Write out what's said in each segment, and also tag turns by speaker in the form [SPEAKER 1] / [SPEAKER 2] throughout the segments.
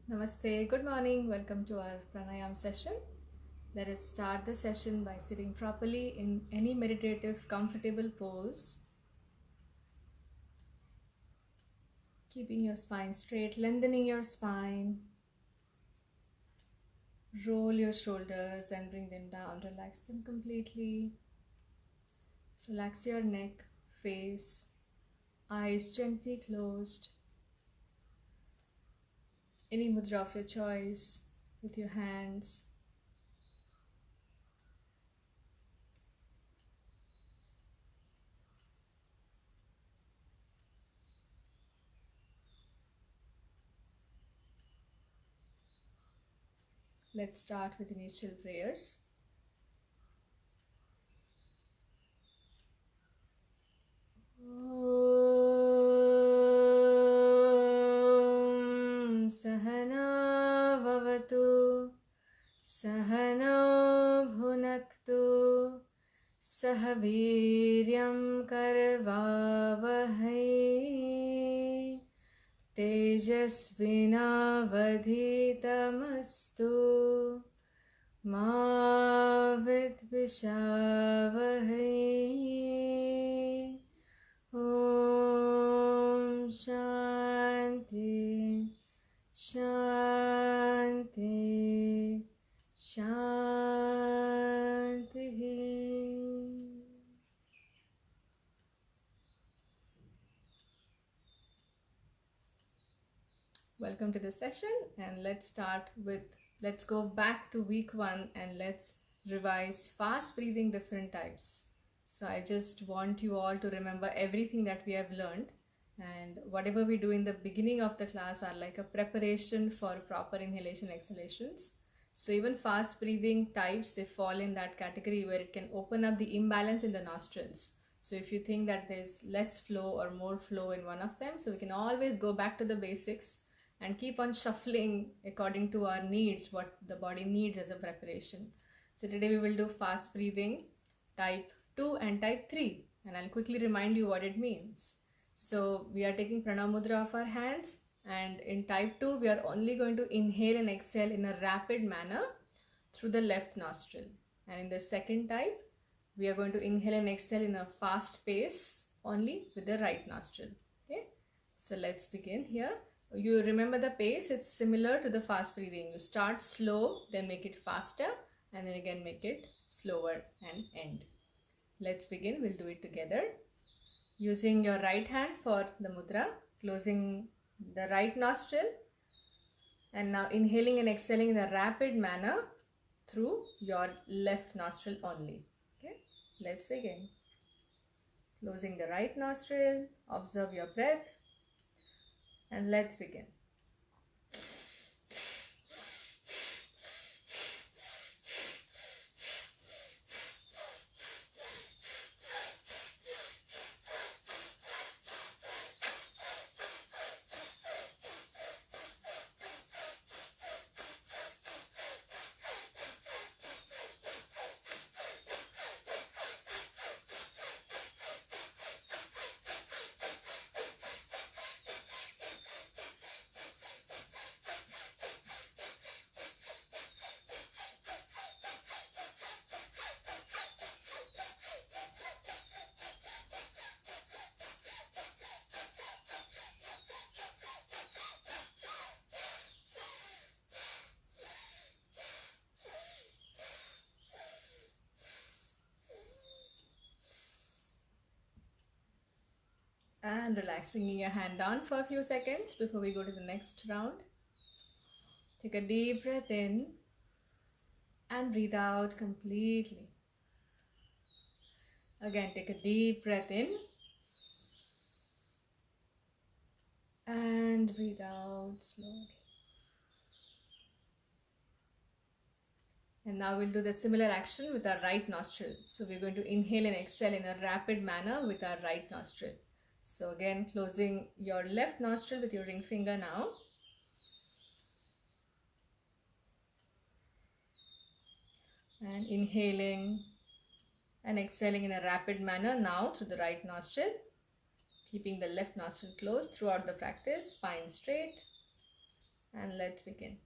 [SPEAKER 1] Namaste, good morning. Welcome to our pranayam session. Let us start the session by sitting properly in any meditative, comfortable pose. Keeping your spine straight, lengthening your spine. Roll your shoulders and bring them down. Relax them completely. Relax your neck, face, eyes gently closed. Any mudra of your choice with your hands. Let's start with initial prayers. सहना भवतु सहनौ भुनक्तु सह वीर्यं करवावहै तेजस्विनावधीतमस्तु मा विद्विषावहै ॐ शान्ति शान्ति शान्तिः. Welcome to the session, and let's go back to week 1 and let's revise fast breathing different types. So I just want you all to remember everything that we have learned, and whatever we do in the beginning of the class are like a preparation for proper inhalation exhalations. So even fast breathing types, they fall in that category where it can open up the imbalance in the nostrils. So if you think that there's less flow or more flow in one of them, so we can always go back to the basics and keep on shuffling according to our needs, what the body needs as a preparation. So today we will do fast breathing type 2 and type 3, and I'll quickly remind you what it means. So we are taking pranam mudra of our hands, and in type 2 we are only going to inhale and exhale in a rapid manner through the left nostril, and in the second type we are going to inhale and exhale in a fast pace only with the right nostril. Okay, so let's begin here. You remember the pace, it's similar to the fast breathing. You start slow, then make it faster, and then again make it slower and end. Let's begin. We'll do it together. Using your right hand for the mudra, closing the right nostril, and now inhaling and exhaling in a rapid manner through your left nostril only. Okay, let's begin. Closing the right nostril, observe your breath, and let's begin. And relax, bringing your hand down for a few seconds before we go to the next round. Take a deep breath in and breathe out completely. Again, take a deep breath in and breathe out slowly. And now we'll do the similar action with our right nostril. So we're going to inhale and exhale in a rapid manner with our right nostril. So again, closing your left nostril with your ring finger now. And inhaling and exhaling in a rapid manner now through the right nostril. Keeping the left nostril closed throughout the practice, spine straight. and let's begin.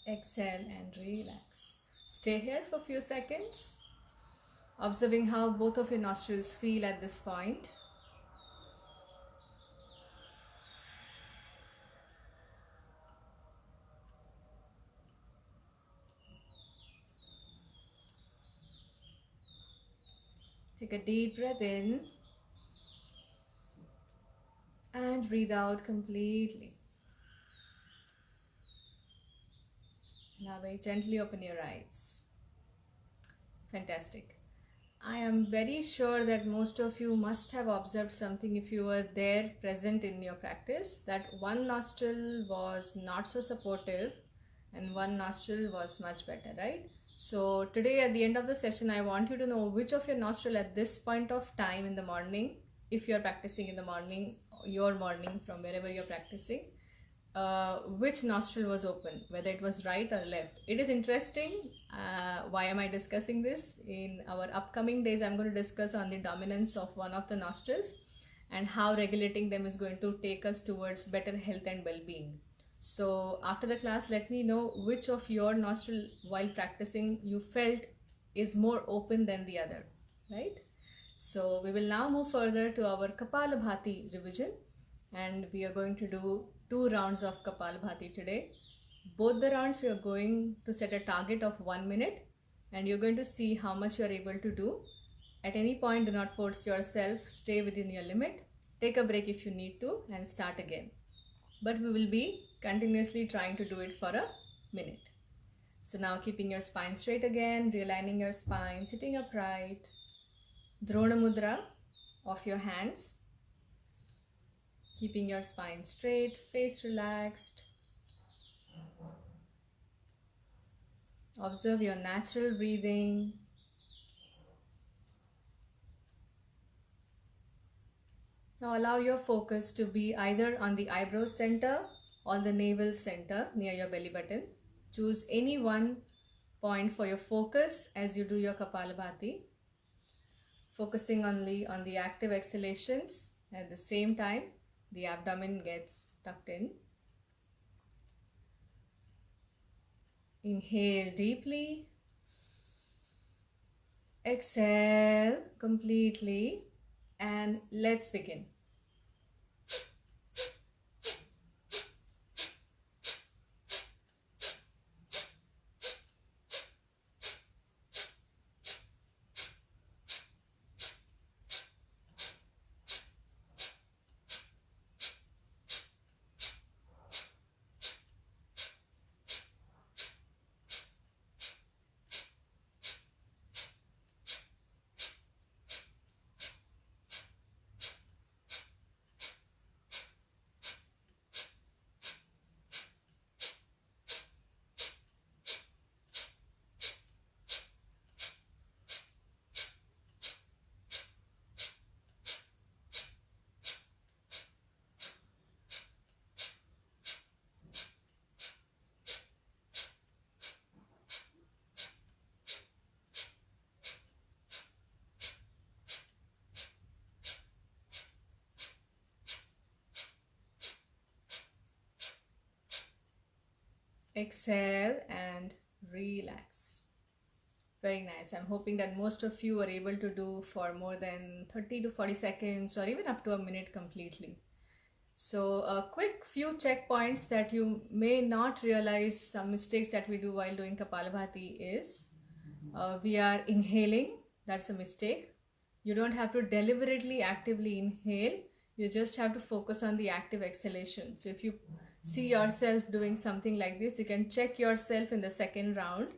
[SPEAKER 1] Exhale and relax. Stay here for a few seconds, observing how both of your nostrils feel at this point. Take a deep breath in and breathe out completely. Now very gently open your eyes. Fantastic. I am very sure that most of you must have observed something if you were there present in your practice, that one nostril was not so supportive and one nostril was much better, right? So today at the end of the session, I want you to know which of your nostril at this point of time in the morning, if you're practicing in the morning, your morning from wherever you're practicing, which nostril was open, whether it was right or left. It is interesting. Why am I discussing this? In our upcoming days, I'm going to discuss on the dominance of one of the nostrils and how regulating them is going to take us towards better health and well-being. So after the class, let me know which of your nostril while practicing you felt is more open than the other, right? So we will now move further to our Kapalabhati revision, and we are going to do 2 rounds of Kapalabhati today. Both the rounds we are going to set a target of 1 minute, and you're going to see how much you are able to do. At any point, do not force yourself, stay within your limit, take a break if you need to, and start again. But we will be continuously trying to do it for a minute. So now keeping your spine straight again, realigning your spine, sitting upright, Drona Mudra of your hands, keeping your spine straight, face relaxed. Observe your natural breathing. Now allow your focus to be either on the eyebrow center or the navel center near your belly button. Choose any one point for your focus as you do your Kapalabhati. Focusing only on the active exhalations. At the same time, the abdomen gets tucked in. Inhale deeply. Exhale completely. And let's begin. Exhale and relax. Very nice. I'm hoping that most of you are able to do for more than 30 to 40 seconds or even up to a minute completely. So a quick few checkpoints that you may not realize, some mistakes that we do while doing Kapalabhati is we are inhaling. That's a mistake. You don't have to deliberately actively inhale. You just have to focus on the active exhalation. So if you see yourself doing something like this, you can check yourself in the second round.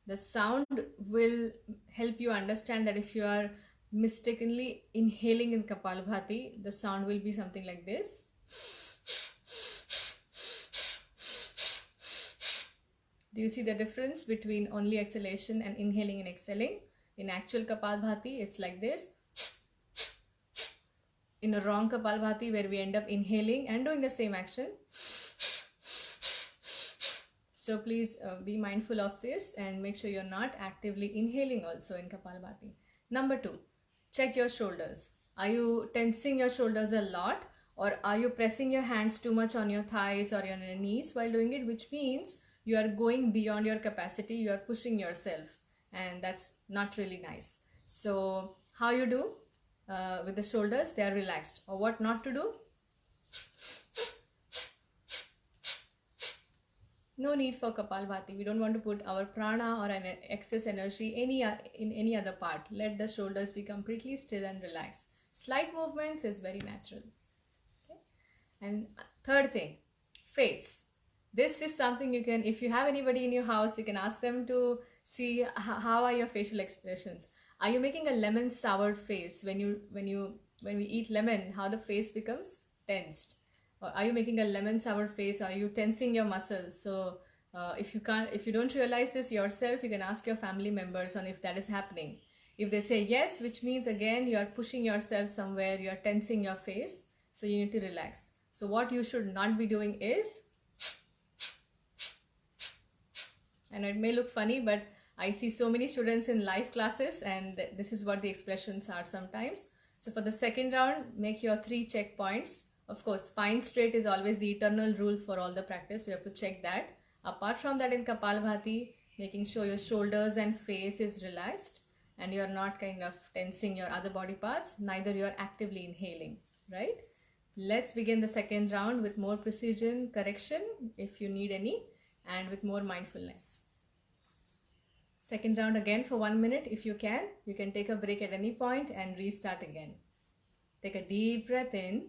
[SPEAKER 1] The sound will help you understand that if you are mistakenly inhaling in Kapalabhati, the sound will be something like this. Do you see the difference between only exhalation and inhaling and exhaling? In actual Kapalabhati, it's like this. In a wrong Kapalabhati, where we end up inhaling and doing the same action. So please be mindful of this and make sure you're not actively inhaling also in Kapalabhati. Number 2, check your shoulders. Are you tensing your shoulders a lot, or are you pressing your hands too much on your thighs or on your knees while doing it, which means you are going beyond your capacity, you are pushing yourself, and that's not really nice. So how you do with the shoulders? They are relaxed. Or what not to do? No need for Kapalbhati. We don't want to put our prana or an excess energy in any other part. Let the shoulders be completely still and relaxed. Slight movements is very natural. Okay? And third thing, face. This is something you can, if you have anybody in your house, you can ask them to see how are your facial expressions. Are you making a lemon sour face when we eat lemon? How the face becomes tensed. Or are you making a lemon sour face? Are you tensing your muscles? So if you don't realize this yourself, you can ask your family members on if that is happening. If they say yes, which means again you are pushing yourself somewhere, you are tensing your face, so you need to relax. So what you should not be doing is, and it may look funny, but I see so many students in live classes and this is what the expressions are sometimes. So for the second round, make your 3 checkpoints. Of course, spine straight is always the eternal rule for all the practice. You have to check that. Apart from that, in Kapalbhati, making sure your shoulders and face is relaxed and you are not kind of tensing your other body parts, neither you are actively inhaling, right? Let's begin the second round with more precision, correction if you need any, and with more mindfulness. Second round again for 1 minute if you can. You can take a break at any point and restart again. Take a deep breath in.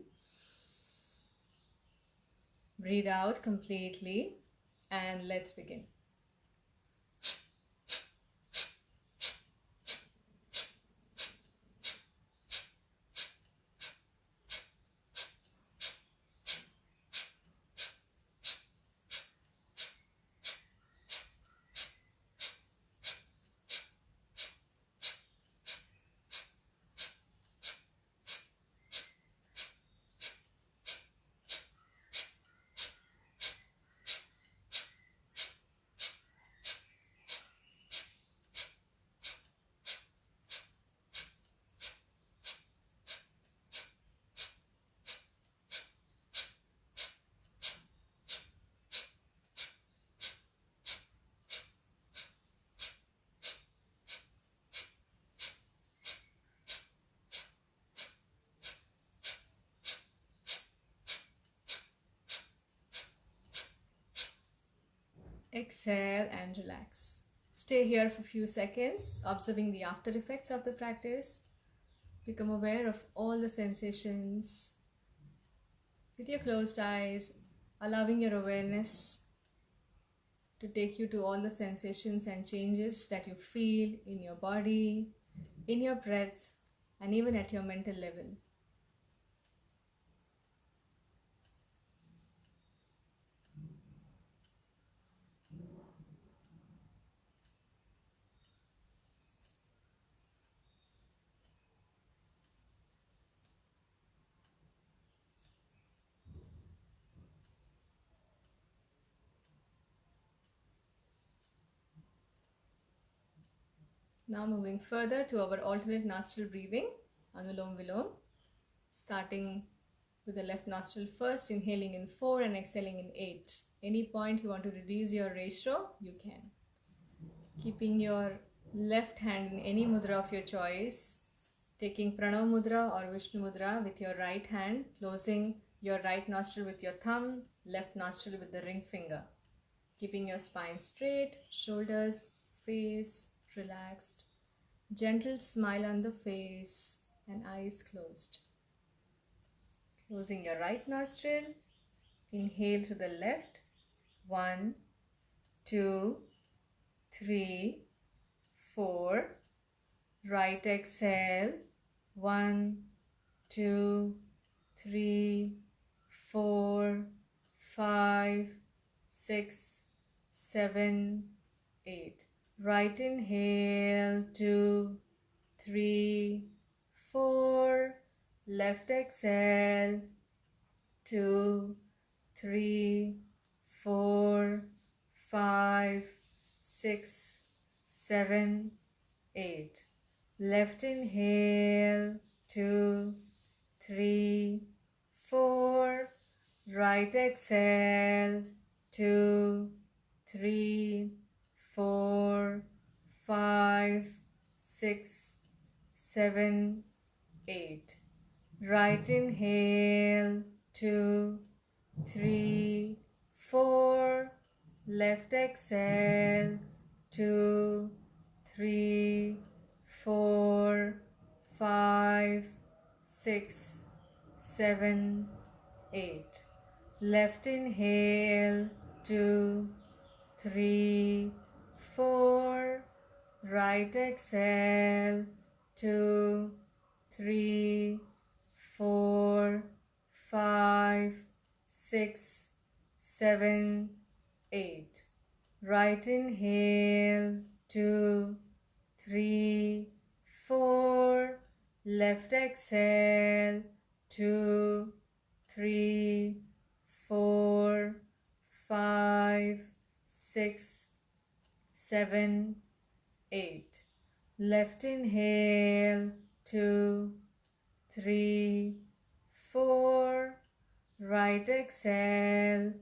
[SPEAKER 1] Breathe out completely and let's begin. Exhale and relax. Stay here for a few seconds, observing the after effects of the practice. Become aware of all the sensations with your closed eyes, allowing your awareness to take you to all the sensations and changes that you feel in your body, in your breath, and even at your mental level. Now moving further to our alternate nostril breathing, Anulom Vilom, starting with the left nostril first, inhaling in 4 and exhaling in 8. Any point you want to reduce your ratio, you can. Keeping your left hand in any mudra of your choice, taking Pranav Mudra or Vishnu Mudra with your right hand, closing your right nostril with your thumb, left nostril with the ring finger. Keeping your spine straight, shoulders, face relaxed. Gentle smile on the face and eyes closed. Closing your right nostril. Inhale to the left. 1, 2, 3, 4. Right exhale. 1, 2, 3, 4, 5, 6, 7, 8. Right inhale. 2, 3, 4. Left exhale. 2, 3, 4, 5, 6, 7, 8. Left inhale. 2, 3, 4. Right exhale. 2, 3, 4, 5, 6, 7, 8. Right inhale. 2, 3, 4. Left exhale. 2, 3, 4, 5, 6, 7, 8. Left inhale. 2, 3, 4. Right exhale. 2, 3, 4, 5, 6, 7, 8. Right inhale. 2, 3, 4. Left exhale. 2, 3, 4, 5, 6, 7, 8. Left inhale. 2, 3, 4. Right exhale.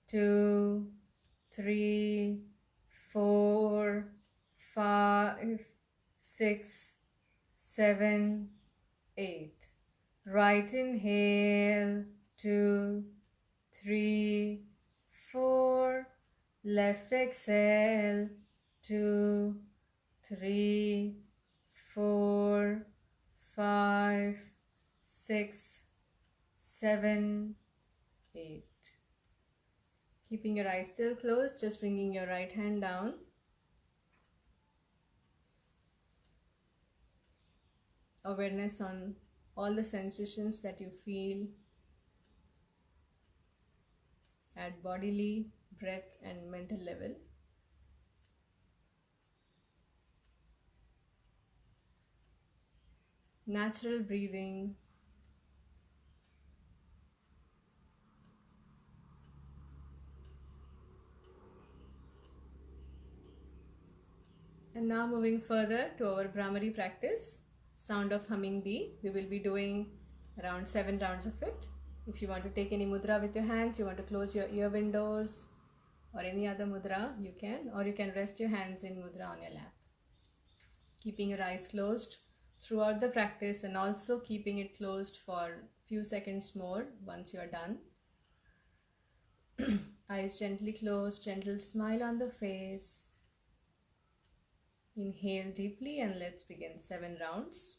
[SPEAKER 1] 2, 3, 4, 5, 6, 7, 8. Right inhale. 2, 3, 4. Left exhale. 2, 3, 4, 5, 6, 7, 8. Keeping your eyes still closed, just bringing your right hand down. Awareness on all the sensations that you feel at bodily, breath and mental level. Natural breathing. And now moving further to our Brahmari practice, sound of humming bee. We will be doing around 7 rounds of it. If you want to take any mudra with your hands, you want to close your ear windows or any other mudra, you can, or you can rest your hands in mudra on your lap. Keeping your eyes closed throughout the practice and also keeping it closed for a few seconds more once you are done. Eyes gently closed, gentle smile on the face. Inhale deeply and let's begin 7 rounds.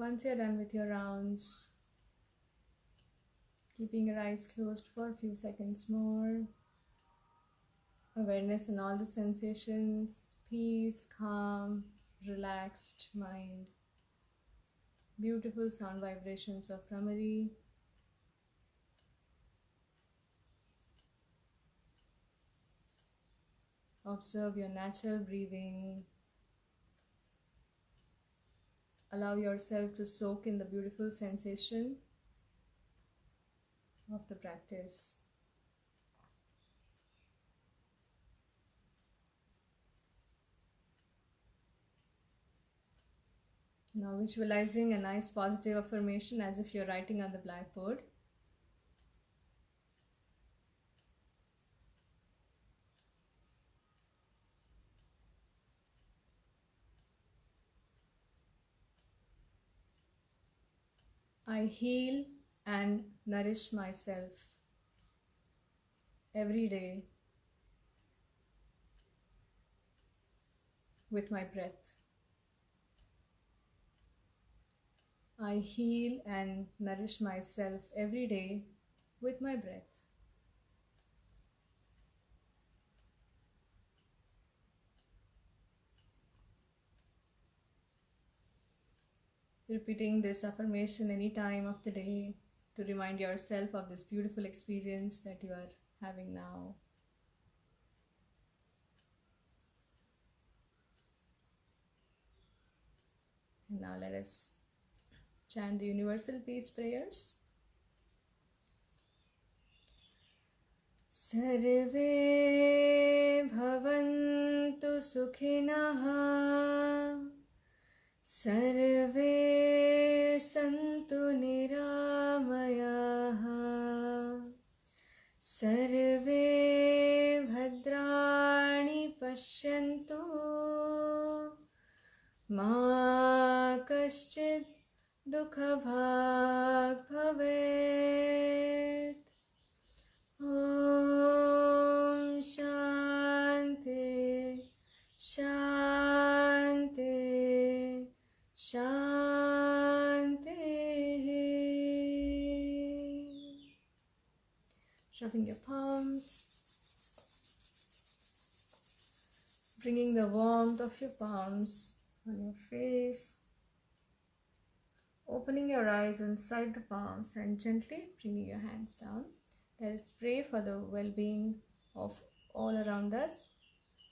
[SPEAKER 1] Once you're done with your rounds, keeping your eyes closed for a few seconds more. Awareness in all the sensations, peace, calm, relaxed mind, beautiful sound vibrations of Brahmari. Observe your natural breathing. Allow yourself to soak in the beautiful sensation of the practice. Now visualizing a nice positive affirmation as if you're writing on the blackboard. I heal and nourish myself every day with my breath. I heal and nourish myself every day with my breath. Repeating this affirmation any time of the day to remind yourself of this beautiful experience that you are having now. And now let us chant the universal peace prayers. Sarve bhavantu sukhinah, sarve santu niramayah, sarve bhadrani pashyantu, ma kaschid dukha bhag bhavet. Om Shanti Shanti Shanti. Rubbing your palms, bringing the warmth of your palms on your face, opening your eyes inside the palms and gently bringing your hands down. Let us pray for the well-being of all around us.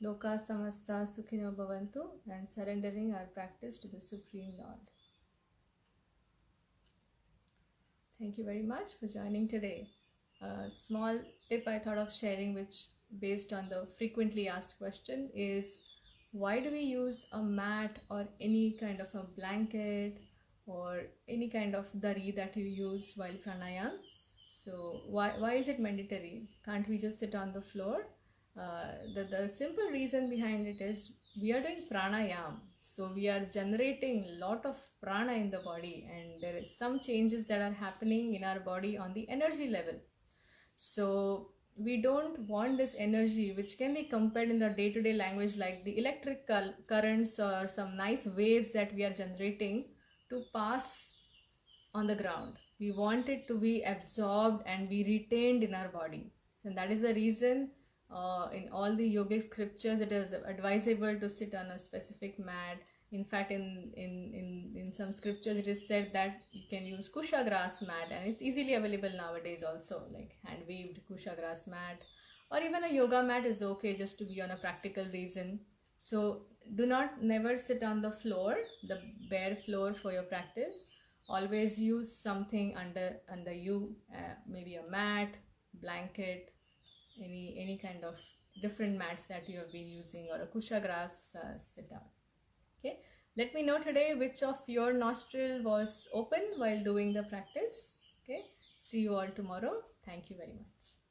[SPEAKER 1] Loka samasta sukhino bhavantu, and surrendering our practice to the Supreme Lord. Thank you very much for joining today. A small tip I thought of sharing, which based on the frequently asked question, is why do we use a mat or any kind of a blanket or any kind of dari that you use while pranayam? So why is it mandatory? Can't we just sit on the floor? The simple reason behind it is we are doing pranayam, so we are generating a lot of prana in the body, and there is some changes that are happening in our body on the energy level. So we don't want this energy, which can be compared in the day-to-day language like the electric currents or some nice waves that we are generating, to pass on the ground. We want it to be absorbed and be retained in our body. And that is the reason in all the yogic scriptures it is advisable to sit on a specific mat. In fact, in some scriptures it is said that you can use kusha grass mat, and it's easily available nowadays also, like hand weaved kusha grass mat, or even a yoga mat is okay just to be on a practical reason. So do not never sit on the floor, the bare floor, for your practice. Always use something under you, maybe a mat, blanket, any kind of different mats that you have been using, or a kusha grass sit down. Okay, let me know today which of your nostril was open while doing the practice. Okay, see you all tomorrow. Thank you very much.